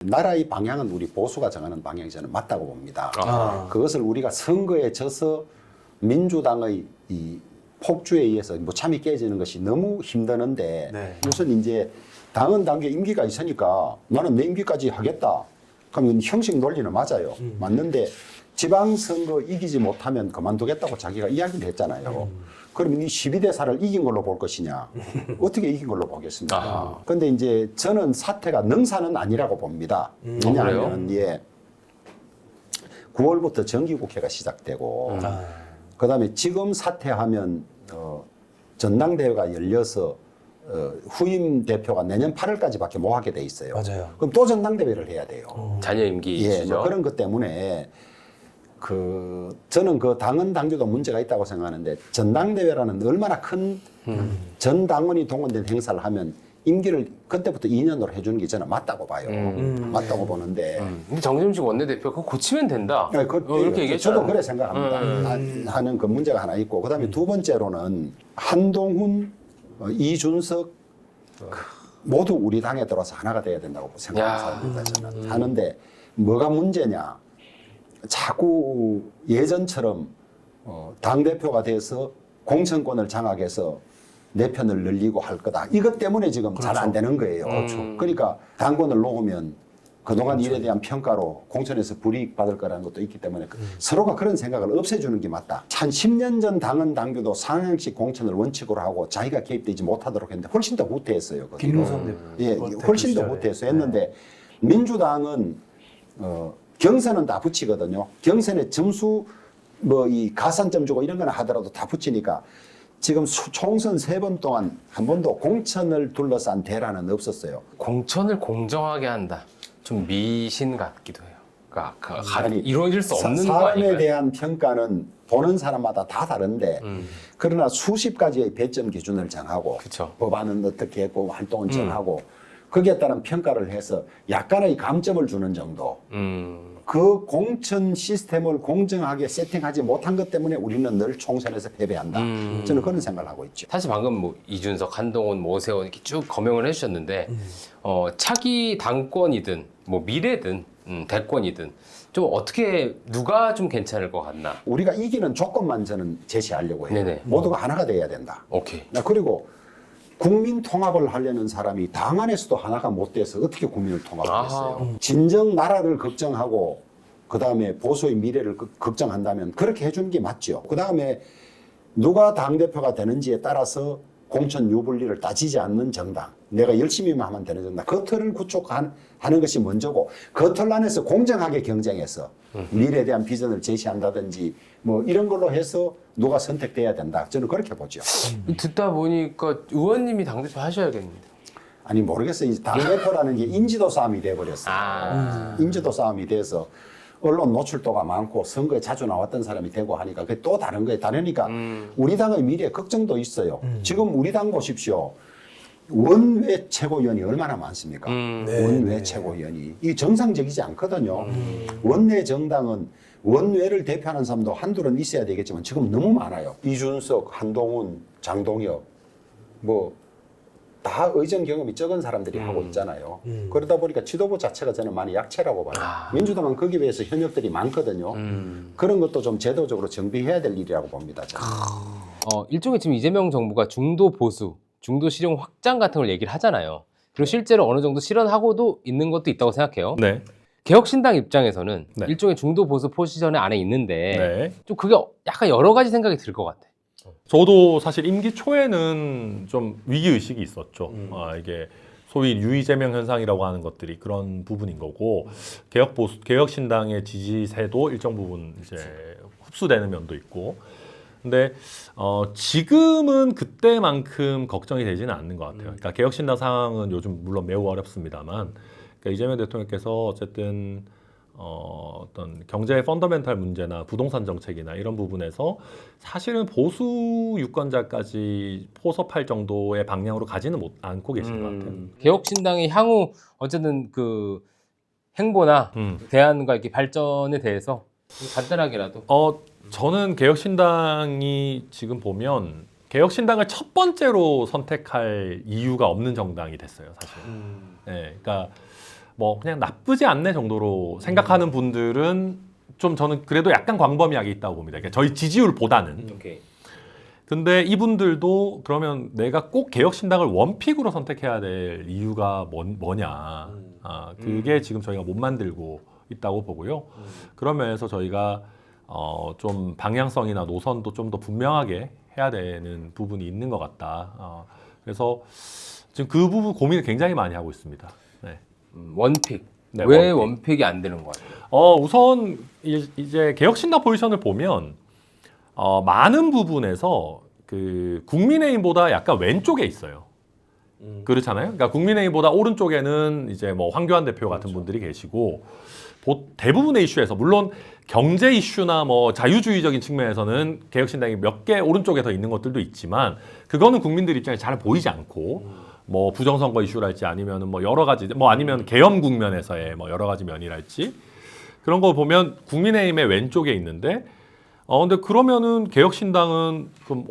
나라의 방향은 우리 보수가 정하는 방향이 저는 맞다고 봅니다. 그것을 우리가 선거에 져서 민주당의 이 폭주에 의해서 무참히 깨지는 것이 너무 힘드는데 네. 우선 이제 당은 당계 임기가 있으니까 나는 내 임기까지 하겠다. 그러면 형식 논리는 맞아요. 맞는데 지방선거 이기지 못하면 그만두겠다고 자기가 이야기를 했잖아요. 그러면 이 12대 4를 이긴 걸로 볼 것이냐? 어떻게 이긴 걸로 보겠습니까? 그런데 이제 저는 사태가 능사는 아니라고 봅니다. 왜냐하면 예, 9월부터 정기국회가 시작되고 그다음에 지금 사퇴하면 전당대회가 열려서 후임 대표가 내년 8월까지밖에 못 하게 돼 있어요. 맞아요. 그럼 또 전당대회를 해야 돼요. 자녀 임기 예, 이슈죠. 뭐 그런 것 때문에 저는 그 당헌 당규도 문제가 있다고 생각하는데 전당대회라는 얼마나 큰 전 당원이 동원된 행사를 하면 임기를 그때부터 2년으로 해주는 게 저는 맞다고 봐요. 맞다고 보는데. 근데 정점식 원내대표가 그거 고치면 된다. 네, 이렇게 얘기했잖아요. 저도 그래 생각합니다. 하는 그 문제가 하나 있고, 그다음에 두 번째로는 한동훈, 이준석 모두 우리 당에 들어서 하나가 돼야 된다고 생각합니다. 저는 하는데 뭐가 문제냐? 자꾸 예전처럼 당 대표가 돼서 공천권을 장악해서 내 편을 늘리고 할 거다. 이것 때문에 지금 잘 안 되는 거예요. 그러니까 당권을 놓으면 그동안 일에 대한 평가로 공천에서 불이익 받을 거라는 것도 있기 때문에 서로가 그런 생각을 없애주는 게 맞다. 한 10년 전 당헌 당규도 상향식 공천을 원칙으로 하고 자기가 개입되지 못하도록 했는데 훨씬 더 후퇴했어요. 김무성 대표. 예, 훨씬 더 후퇴해서 했는데 민주당은 경선은 다 붙이거든요. 경선에 점수 뭐 이 가산점 주고 이런 거나 하더라도 다 붙이니까 지금 총선 3번 동안 한 번도 공천을 둘러싼 대란은 없었어요. 공천을 공정하게 한다. 좀 미신 같기도 해요. 그러니까 아니, 이루어질 수 없는 거 사람에 아닌가요? 대한 평가는 보는 사람마다 다 다른데 그러나 수십 가지의 배점 기준을 정하고 그쵸. 법안은 어떻게 했고 활동은 정하고 거기에 따른 평가를 해서 약간의 감점을 주는 정도. 그 공천 시스템을 공정하게 세팅하지 못한 것 때문에 우리는 늘 총선에서 패배한다. 저는 그런 생각을 하고 있죠. 사실 방금 뭐 이준석, 한동훈, 오세훈 이렇게 쭉 거명을 해주셨는데 차기 당권이든 뭐 미래든 대권이든 좀 어떻게 누가 좀 괜찮을 것 같나? 우리가 이기는 조건만 저는 제시하려고 해요. 네네. 모두가 하나가 돼야 된다. 오케이. 그리고 국민 통합을 하려는 사람이 당 안에서도 하나가 못 돼서 어떻게 국민을 통합하겠어요? 진정 나라를 걱정하고 그다음에 보수의 미래를 걱정한다면 그렇게 해주는 게 맞죠. 그다음에 누가 당대표가 되는지에 따라서 공천 유불리를 따지지 않는 정당, 내가 열심히만 하면 되는 정당, 그 틀을 구축하는 것이 먼저고 그 틀 안에서 공정하게 경쟁해서 미래에 대한 비전을 제시한다든지 뭐 이런 걸로 해서 누가 선택돼야 된다. 저는 그렇게 보죠. 듣다 보니까 의원님이 당대표 하셔야겠는데. 아니 모르겠어요. 당대표라는 게 인지도 싸움이 돼버렸어요. 인지도 싸움이 돼서 언론 노출도가 많고 선거에 자주 나왔던 사람이 되고 하니까 그게 또 다른 거예요. 다르니까 우리 당의 미래에 걱정도 있어요. 지금 우리 당 보십시오. 원외 최고위원이 얼마나 많습니까? 원외 최고위원이. 이게 정상적이지 않거든요. 원내 정당은 원외를 대표하는 사람도 한둘은 있어야 되겠지만 지금 너무 많아요. 이준석, 한동훈, 장동혁 뭐 다 의정 경험이 적은 사람들이 하고 있잖아요. 그러다 보니까 지도부 자체가 저는 많이 약체라고 봐요. 민주당은 거기에 비해서 현역들이 많거든요. 그런 것도 좀 제도적으로 정비해야 될 일이라고 봅니다. 저는. 일종의 지금 이재명 정부가 중도 보수, 중도 실용 확장 같은 걸 얘기를 하잖아요. 그리고 실제로 어느 정도 실현하고도 있는 것도 있다고 생각해요. 네. 개혁신당 입장에서는 네. 일종의 중도 보수 포지션 안에 있는데 네. 좀 그게 약간 여러 가지 생각이 들 것 같아. 저도 사실 임기 초에는 좀 위기의식이 있었죠. 이게 소위 유이재명 현상이라고 하는 것들이 그런 부분인 거고, 개혁신당의 지지세도 일정 부분 이제 흡수되는 면도 있고, 근데 지금은 그때만큼 걱정이 되지는 않는 것 같아요. 그러니까 개혁신당 상황은 요즘 물론 매우 어렵습니다만, 그러니까 이재명 대통령께서 어쨌든 어떤 경제의 펀더멘탈 문제나 부동산 정책이나 이런 부분에서 사실은 보수 유권자까지 포섭할 정도의 방향으로 가지는 않고 계신 것 같아요. 개혁신당의 향후 어쨌든 그 행보나 대안과 이렇게 발전에 대해서 간단하게라도. 저는 개혁신당이 지금 보면 개혁신당을 첫 번째로 선택할 이유가 없는 정당이 됐어요, 사실. 네, 그러니까 뭐 그냥 나쁘지 않네 정도로 생각하는 분들은 좀 저는 그래도 약간 광범위하게 있다고 봅니다. 그러니까 저희 지지율보다는. 오케이. 근데 이분들도 그러면 내가 꼭 개혁신당을 원픽으로 선택해야 될 이유가 뭐냐. 그게 지금 저희가 못 만들고 있다고 보고요. 그런 면에서 저희가 좀 방향성이나 노선도 좀 더 분명하게 해야 되는 부분이 있는 것 같다. 그래서 지금 그 부분 고민을 굉장히 많이 하고 있습니다. 네. 원픽. 네, 왜 원픽. 원픽이 안 되는 것 같아요? 우선 이제 개혁신당 포지션을 보면 많은 부분에서 그 국민의힘보다 약간 왼쪽에 있어요. 그렇잖아요. 그러니까 국민의힘보다 오른쪽에는 이제 뭐 황교안 대표 같은 분들이 계시고 대부분의 이슈에서 물론 경제 이슈나 뭐 자유주의적인 측면에서는 개혁신당이 몇 개 오른쪽에 더 있는 것들도 있지만 그거는 국민들 입장에 잘 보이지 않고 뭐 부정선거 이슈랄지 아니면은 뭐 여러 가지 뭐 아니면 계엄 국면에서의 뭐 여러 가지 면이랄지 그런 거 보면 국민의힘의 왼쪽에 있는데 근데 그러면은 개혁신당은 그럼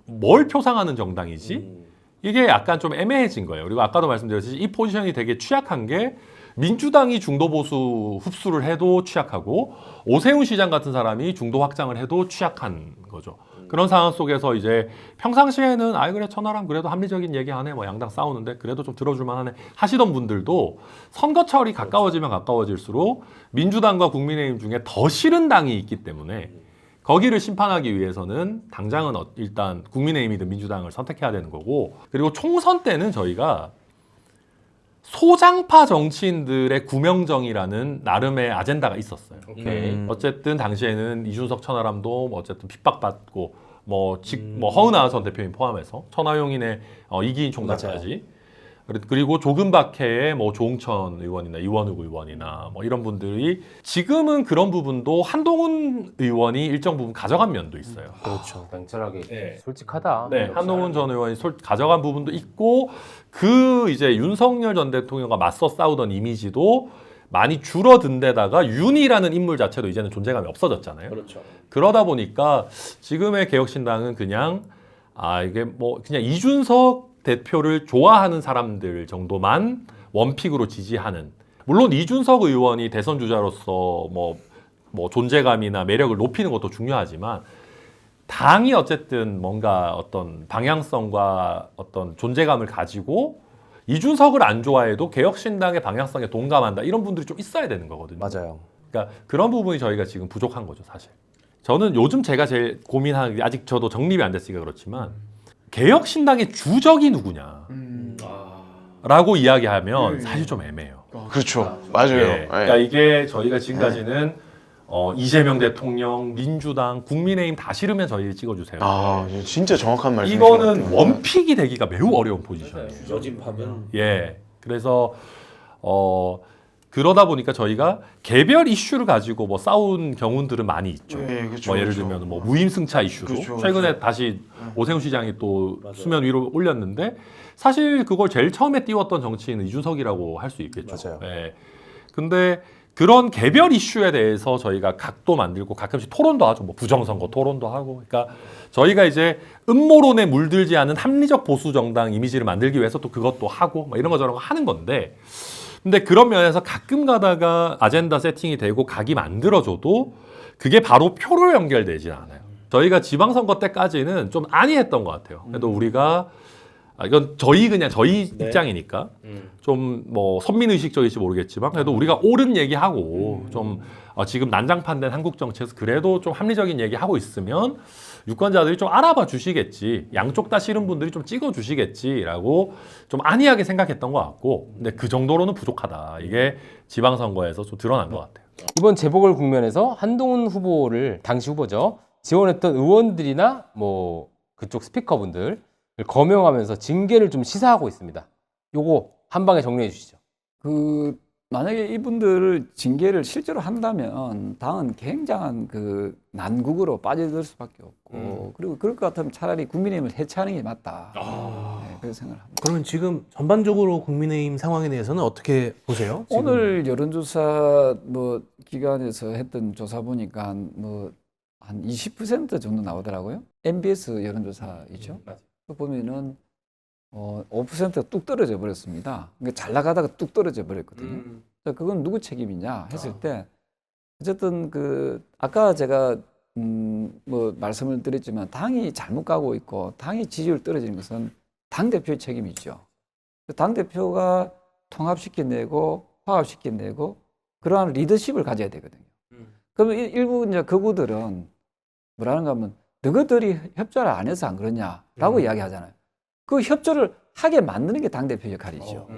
뭘 표상하는 정당이지? 이게 약간 좀 애매해진 거예요. 그리고 아까도 말씀드렸듯이 이 포지션이 되게 취약한 게 민주당이 중도 보수 흡수를 해도 취약하고 오세훈 시장 같은 사람이 중도 확장을 해도 취약한 거죠. 그런 상황 속에서 이제 평상시에는 그래 천하람 그래도 합리적인 얘기하네 뭐 양당 싸우는데 그래도 좀 들어줄만 하네 하시던 분들도 선거철이 가까워지면 가까워질수록 민주당과 국민의힘 중에 더 싫은 당이 있기 때문에 거기를 심판하기 위해서는 당장은 일단 국민의힘이든 민주당을 선택해야 되는 거고 그리고 총선 때는 저희가 소장파 정치인들의 구명정이라는 나름의 아젠다가 있었어요. 오케이. 어쨌든 당시에는 이준석 천하람도 뭐 어쨌든 핍박받고 뭐 허은하 전 대표님 포함해서 천하용인의 이기인 총장까지 그리고 조금박해의 뭐 조홍천 의원이나 이원욱 의원이나 뭐 이런 분들이 지금은 그런 부분도 한동훈 의원이 일정 부분 가져간 면도 있어요. 그렇죠. 냉철하게 네. 솔직하다. 네, 한동훈 전 의원이 가져간 부분도 있고 그 이제 윤석열 전 대통령과 맞서 싸우던 이미지도 많이 줄어든 데다가 윤이라는 인물 자체도 이제는 존재감이 없어졌잖아요. 그렇죠. 그러다 보니까 지금의 개혁신당은 그냥 이게 뭐 그냥 이준석 대표를 좋아하는 사람들 정도만 원픽으로 지지하는 물론 이준석 의원이 대선 주자로서 뭐 존재감이나 매력을 높이는 것도 중요하지만 당이 어쨌든 뭔가 어떤 방향성과 어떤 존재감을 가지고 이준석을 안 좋아해도 개혁신당의 방향성에 동감한다 이런 분들이 좀 있어야 되는 거거든요. 맞아요. 그러니까 그런 부분이 저희가 지금 부족한 거죠, 사실. 저는 요즘 제가 제일 고민하는 게 아직 저도 정립이 안 됐으니까 그렇지만 개혁신당의 주적이 누구냐 라고 이야기하면 사실 좀 애매해요. 그렇죠. 맞아요. 예. 그러니까 이게 저희가 지금까지는 이재명 대통령, 민주당, 국민의힘 다 싫으면 저희 찍어주세요. 진짜 정확한 말씀이신 이거는 것 같아요. 원픽이 되기가 매우 어려운 포지션이에요. 여진파면 예. 그래서 그러다 보니까 저희가 개별 이슈를 가지고 뭐 싸운 경우들은 많이 있죠. 예, 그렇죠, 뭐 예를 그렇죠. 들면 뭐 무임승차 이슈로 그렇죠, 최근에 그렇죠. 다시 오세훈 시장이 또 수면 위로 올렸는데 사실 그걸 제일 처음에 띄웠던 정치인은 이준석이라고 할 수 있겠죠. 맞아요. 예. 근데 그런 개별 이슈에 대해서 저희가 각도 만들고 가끔씩 토론도 하죠. 뭐 부정선거 토론도 하고. 그러니까 저희가 이제 음모론에 물들지 않은 합리적 보수 정당 이미지를 만들기 위해서 또 그것도 하고 뭐 이런 거 저런 거 하는 건데 근데 그런 면에서 가끔 가다가 아젠다 세팅이 되고 각이 만들어져도 그게 바로 표로 연결되지 않아요. 저희가 지방선거 때까지는 좀 안이했던 것 같아요. 그래도 우리가 이건 저희 입장이니까 좀 뭐 선민의식적일지 모르겠지만 그래도 우리가 옳은 얘기하고 좀 지금 난장판된 한국 정치에서 그래도 좀 합리적인 얘기하고 있으면 유권자들이 좀 알아봐 주시겠지 양쪽 다 싫은 분들이 좀 찍어 주시겠지라고 좀 안이하게 생각했던 것 같고 근데 그 정도로는 부족하다 이게 지방선거에서 좀 드러난 것 같아요. 이번 재보궐 국면에서 한동훈 후보를 당시 후보죠 지원했던 의원들이나 뭐 그쪽 스피커분들 거명하면서 징계를 좀 시사하고 있습니다. 요거 한 방에 정리해 주시죠. 만약에 이분들을 징계를 실제로 한다면 당은 굉장한 난국으로 빠져들 수밖에 없고 그리고 그럴 것 같으면 차라리 국민의힘을 해체하는 게 맞다. 네, 그렇게 생각을 합니다. 그러면 지금 전반적으로 국민의힘 상황에 대해서는 어떻게 보세요? 지금? 오늘 여론조사 기관에서 했던 조사 보니까 한 20% 정도 나오더라고요. MBS 여론조사 있죠. 보면은 5%가 뚝 떨어져 버렸습니다. 그러니까 잘 나가다가 뚝 떨어져 버렸거든요. 자, 그건 누구 책임이냐 했을 때 어쨌든 아까 제가 뭐 말씀을 드렸지만 당이 잘못 가고 있고 당의 지지율 떨어지는 것은 당 대표의 책임이죠. 당 대표가 통합시켜내고 화합시켜내고 그러한 리더십을 가져야 되거든요. 그러면 일부 이제 극우들은 뭐라는가 하면 너희들이 협조를 안 해서 안 그러냐라고 이야기하잖아요. 그 협조를 하게 만드는 게 당 대표 역할이죠.